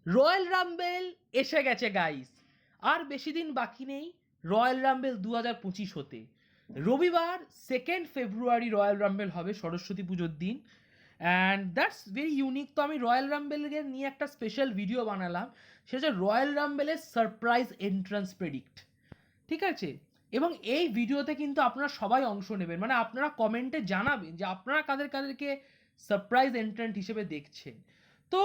Royal রাম্বেল এসে গেছে guys, আর বেশি দিন বাকি নেই রয়্যাল রাম্বেল 2025 হতে। রবিবার 2 ফেব্রুয়ারি রয়্যাল রাম্বেল হবে, সরস্বতী পুজোর দিন। And that's very unique. তো আমি রয়্যাল রাম্বেলের নিয়ে একটা স্পেশাল ভিডিও বানালাম, সেটা হচ্ছে রয়্যাল রাম্বেলের সারপ্রাইজ এন্ট্রান্স প্রেডিক্ট। ঠিক আছে, এবং এই ভিডিওতে কিন্তু আপনারা সবাই অংশ নেবেন, মানে আপনারা কমেন্টে জানাবেন যে আপনারা কাদের কাদেরকে সারপ্রাইজ এন্ট্রান্ট হিসেবে দেখছেন। তো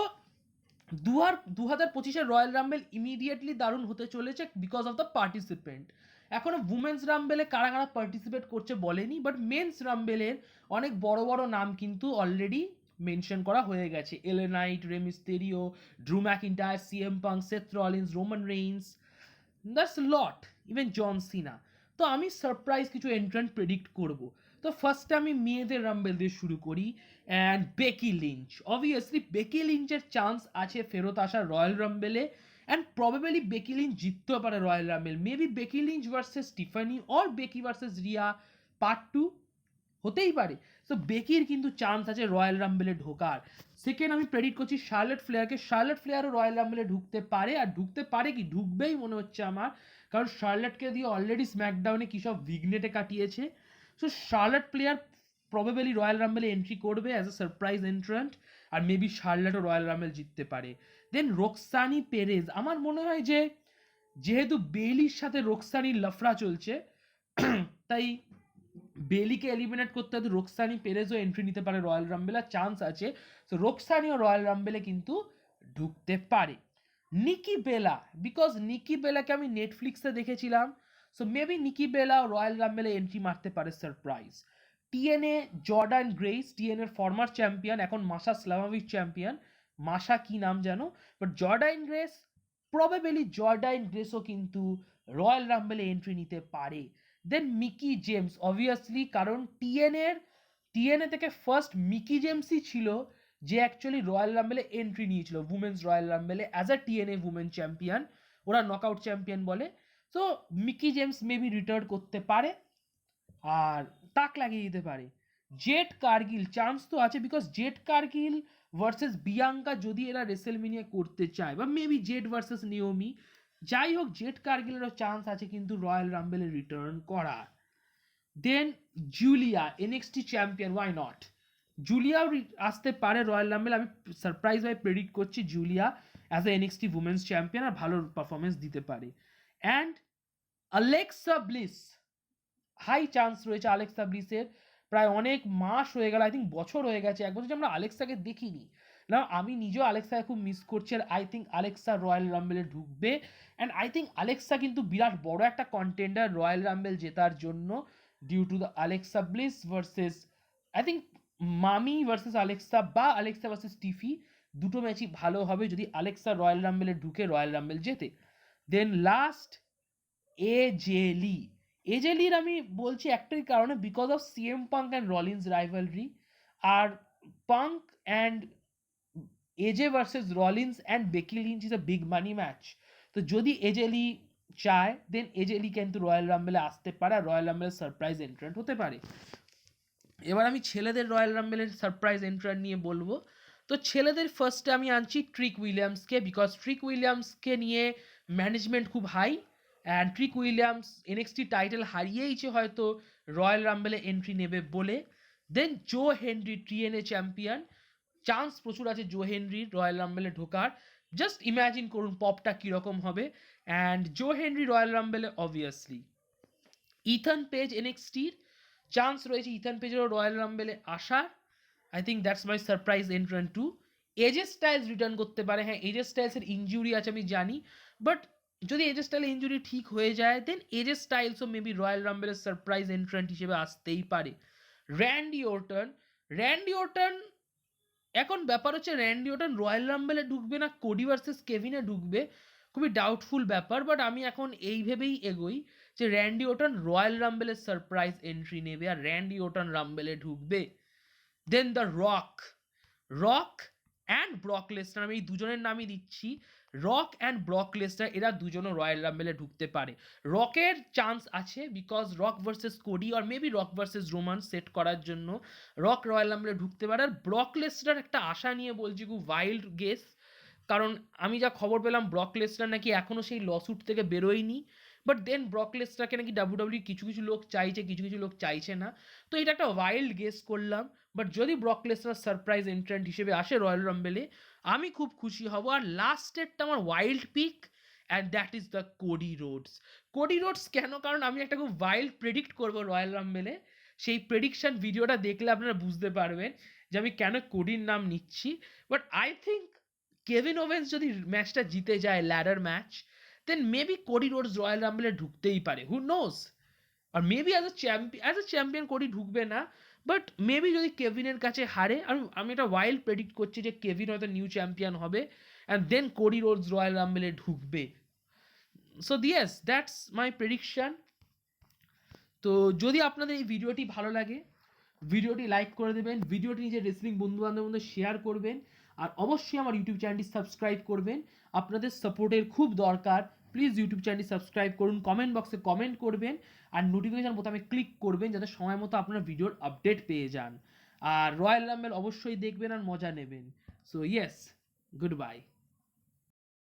2025-এর রয়্যাল রাম্বেল ইমিডিয়েটলি দারুণ হতে চলেছে বিকজ অফ দ্য পার্টিসিপেন্ট। এখনো উমেন্স রাম্বেলে কারা কারা পার্টিসিপেট করছে বলেনি, বাট মেন্স রাম্বেলের অনেক বড় বড় নাম কিন্তু অলরেডি মেনশন করা হয়ে গেছে। LA Knight, Rey Mysterio, Drew McIntyre, CM Punk, Seth Rollins, Roman Reigns, that's lot, even John Cena. তো আমি সারপ্রাইজ কিছু এন্ট্রান্ট প্রেডিক্ট করব। তো ফার্স্টে আমি মেয়েদের রাম্বেল দিয়ে শুরু করি, and Becky Lynch. Obviously Becky লিঞ্চের চান্স আছে ফেরত আসার রয়্যাল রাম্বেলে, অ্যান্ড প্রবাবলি বেকি লিঞ্চ জিততেও পারে royal Rumble. Maybe Becky Lynch versus Stephanie or Becky versus Rhea part 2 হতেই পারে। সো বেকির কিন্তু চান্স আছে রয়্যাল রাম্বেলে ঢোকার। সেকেন্ড আমি প্রেডিক্ট করছি শার্লেট ফ্লেয়ারকে। শার্লেট ফ্লেয়ারও রয়্যাল রাম্বেলে ঢুকতে পারে, আর ঢুকতে পারে কি ঢুকবেই মনে হচ্ছে আমার, কারণ শার্লেটকে দিয়ে অলরেডি স্ম্যাকডাউনে কী সব ভিগনেটে কাটিয়েছে। So Charlotte Flair probably royal রাম্বেলে এন্ট্রি করবে অ্যাজ এ সারপ্রাইজ এন্ট্রান্ট, আর মেবি শার্লেটও রয়্যাল রাম্বেল জিততে পারে। দেন রোক্সানি পেরেজ, আমার মনে হয় যে যেহেতু বেলির সাথে রোক্সানির লাফড়া চলছে, তাই বেলিকে এলিমিনেট করতে হয়তো রোক্সানি পেরেজও এন্ট্রি নিতে পারে রয়্যাল রাম্বেলে, চান্স আছে। সো রোক্সানিও রয়্যাল রাম্বেলে কিন্তু ঢুকতে পারে। নিকি বেলা, বিকজ নিকি বেলাকে আমি নেটফ্লিক্সে দেখেছিলাম, so maybe Nikki Bella royal রাম্বেলে এন্ট্রি মারতে পারে সারপ্রাইজ। টিএনএ জর্ডান গ্রেস, টিএনএর ফর্মার চ্যাম্পিয়ন, এখন মাসা স্লামাভিক চ্যাম্পিয়ন, মাসা কি নাম জানো, but Jordan Grace, probably Jordan গ্রেসও কিন্তু রয়্যাল রাম্বেলে এন্ট্রি নিতে পারে। দেন মিকি জেমস, অবভিয়াসলি, কারণ টিএনএ থেকে ফার্স্ট মিকি জেমসই ছিল যে অ্যাকচুয়ালি রয়্যাল রাম্বেলে এন্ট্রি নিয়েছিল, উমেন্স রয়্যাল রাম্বেলে as a TNA women champion, ওরা নকআউট চ্যাম্পিয়ন বলে। So Mickey James maybe return করতে পারে আর তাক লাগিয়ে দিতে পারে। জেট কার্গিল চান্স তো আছে, because jet Kargil versus Bianca যদি এরা রেসেলমিনিয়া করতে চায়, বা মেবি জেট ভার্সেস নিওমি, যাই হোক জেট কার্গিলেরও চান্স আছে কিন্তু রয়্যাল রাম্বেলে রিটার্ন করার। Then Julia, NXT champion, why not, জুলিয়াও আসতে পারে রয়্যাল রাম্বেল। আমি সারপ্রাইজ ভাবে প্রেডিক্ট করছি Julia as a NXT women's champion আর ভালো পারফরমেন্স দিতে পারে। And Alexa Bliss, high chance রয়েছে আলেক্সা ব্লিসের। প্রায় অনেক মাস হয়ে গেল, আই থিঙ্ক বছর হয়ে গেছে, এক বছর আমরা আলেক্সাকে দেখিনি না। আমি নিজেও আলেক্সাকে খুব মিস করছি, আর আই থিঙ্ক আলেক্সা রয়্যাল রাম্বেলে ঢুকবে। অ্যান্ড আই থিঙ্ক আলেক্সা কিন্তু বিরাট বড় একটা কন্টেন্ডার রয়্যাল রাম্বেল জেতার জন্য, due to the Alexa Bliss versus, I think Mami versus Alexa, বা আলেক্সা ভার্সেস টিফি, দুটো ম্যাচই ভালো হবে যদি আলেক্সা রয়্যাল রাম্বেলে ঢুকে রয়্যাল রাম্বেল জেতে। দেন লাস্ট এজেলি। এজেলির আমি বলছি একটাই কারণে, because of CM Punk and Rollins rivalry, আর Punk and AJ versus Rollins and Becky Lynch is a big money match. তো যদি এজেলি চায় দেন এজেলি কিন্তু রয়্যাল রাম্বেলে আসতে পারে, আর রয়্যাল রাম্বেলের সারপ্রাইজ এন্ট্রান্ট হতে পারে। এবার আমি ছেলেদের রয়্যাল রাম্বেলের সারপ্রাইজ এন্ট্রান্ট নিয়ে বলবো। তো ছেলেদের ফার্স্টে আমি আনছি ট্রিক উইলিয়ামসকে, বিকজ ট্রিক উইলিয়ামসকে নিয়ে ম্যানেজমেন্ট খুব high, and Trick Williams NXT title হারিয়েইছে হয়তো রয়্যাল রাম্বেলে এন্ট্রি নেবে বলে। Then Joe Hendry, TNA champion, chance প্রচুর আছে জো হেনরির রয়্যাল রাম্বেলে ঢোকার। জাস্ট ইম্যাজিন করুন পপটা কীরকম হবে। অ্যান্ড জো হেনরি রয়্যাল রাম্বেলে অবভিয়াসলি। ইথান পেজ এনএক্সটির চান্স রয়েছে ইথান পেজেরও রয়্যাল রাম্বেলে আসার। I think that's my surprise entrant too. AJ Styles return করতে পারে, হ্যাঁ এজে স্টাইলসের ইঞ্জুরি আছে আমি জানি, বাট যদি এজে স্টাইলের ইঞ্জুরি ঠিক হয়ে যায় দেন এজে স্টাইলসও মেবি রয়্যাল রাম্বেলের সারপ্রাইজ এন্ট্রান্ট হিসেবে আসতেই পারে। র্যান্ডি ওর্টন, র্যান্ডি ওর্টন, এখন ব্যাপার হচ্ছে র্যান্ডি ওর্টন রয়্যাল রাম্বেলে ঢুকবে না কোডি ভার্সেস কেভিনে ঢুকবে, খুবই ডাউটফুল ব্যাপার, বাট আমি এখন এই ভেবেই এগোই যে র্যান্ডি ওর্টন রয়্যাল রাম্বেলের সারপ্রাইজ এন্ট্রি নেবে আর র্যান্ডি ওর্টন রাম্বেলে ঢুকবে। Then the Rock, Rock and Brock Lesnar, আমি এই দুজনের নামই দিচ্ছি, রক অ্যান্ড ব্রক লেসনার, এরা দুজনও রয়্যাল রাম্বেলে ঢুকতে পারে। রকের চান্স আছে বিকজ রক ভার্সেস কোডি আর maybe Rock versus Roman set করার জন্য রক রয়্যাল রাম্বেলে ঢুকতে পারে। আর ব্রক লেসনার একটা আশা নিয়ে বলছি, খুব ওয়াইল্ড গেস, কারণ আমি যা খবর পেলাম ব্রক লেসনার নাকি এখনও সেই লসুট থেকে বেরোয়নি, বাট দেন ব্রক লেসনারকে নাকি ডাব্লিউডাব্লিউ কিছু কিছু লোক চাইছে, কিছু কিছু লোক চাইছে না। তো এটা একটা ওয়াইল্ড গেস করলাম, বাট যদি ব্রক লেসনার সারপ্রাইজ এন্ট্রেন্ট হিসেবে আসে রয়্যাল রাম্বেলে আমি খুব খুশি হব। আর লাস্টেরটা আমার wild pick, and that is the Cody Rhodes. Cody Rhodes কেন? কারণ আমি একটা খুব ওয়াইল্ড প্রেডিক্ট করবো রয়্যাল রাম্বেলে, সেই প্রেডিকশন ভিডিওটা দেখলে আপনারা বুঝতে পারবেন যে আমি কেন কোডির নাম নিচ্ছি। But I think Kevin Owens যদি ম্যাচটা জিতে যায় ladder match, then maybe Cody Rhodes royal রাম্বেলে ঢুকতেই পারে, হু নোজ। আর maybe as a champion Cody ঢুকবে না, বাট মেবি যদি কেভিনের কাছে হারে, আমি এটা ওয়াইল্ড প্রেডিক্ট করছি যে কেভিন হয়তো নিউ চ্যাম্পিয়ন হবে and then Cody Rhodes royal রাম্বেলে ঢুকবে। So yes, that's my prediction. তো যদি আপনাদের এই ভিডিওটি ভালো লাগে, ভিডিওটি লাইক করে দেবেন, ভিডিওটি নিজের রেসলিং বন্ধু বান্ধবের মধ্যে শেয়ার করবেন, আর অবশ্যই আমার ইউটিউব চ্যানেলটি সাবস্ক্রাইব করবেন। আপনাদের সাপোর্টের খুব দরকার, প্লিজ ইউটিউব চ্যানেলটি সাবস্ক্রাইব করুন, কমেন্ট বক্সে কমেন্ট করবেন, আর নোটিফিকেশান বোতামে ক্লিক করবেন যাতে সময় মতো আপনার ভিডিওর আপডেট পেয়ে যান। আর রয়্যাল রাম্বেল অবশ্যই দেখবেন আর মজা নেবেন। So yes, good bye.